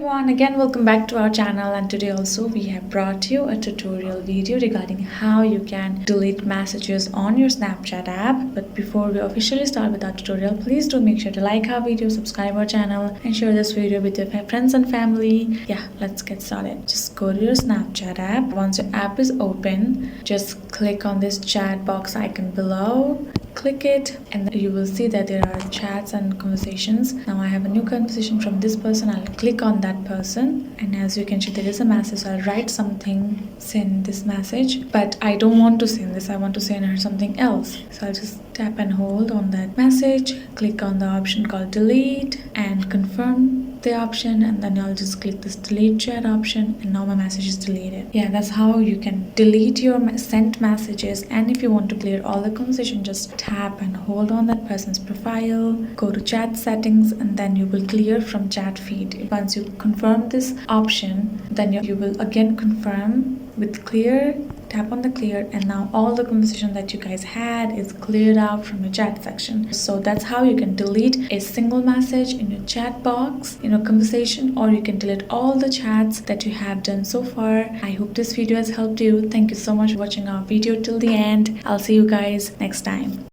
everyone, again welcome back to our channel, and today also we have brought you a tutorial video regarding how you can delete messages on your Snapchat app. But before we officially start with our tutorial, please do make sure to like our video, subscribe our channel and share this video with your friends and family. Yeah, let's get started. Just go to your Snapchat app. Once your app is open, just click on this chat box icon below. Click it and you will see that there are chats and conversations. Now I have a new conversation from this person. I'll click on that person and as you can see there is a message. So I'll write something, send this message, but I don't want to send this. I want to send her something else. So I'll just tap and hold on that message, click on the option called delete and confirm the option, and then I'll just click this delete chat option and now my message is deleted. Yeah, that's how you can delete your sent messages. And if you want to clear all the conversation, just tap and hold on that person's profile, go to chat settings, and then you will clear from chat feed. Once you confirm this option, then you will again confirm with clear. Tap on the clear and now all the conversation that you guys had is cleared out from your chat section. So that's how you can delete a single message in your chat box, in your conversation, or you can delete all the chats that you have done so far. I hope this video has helped you. Thank you so much for watching our video till the end. I'll see you guys next time.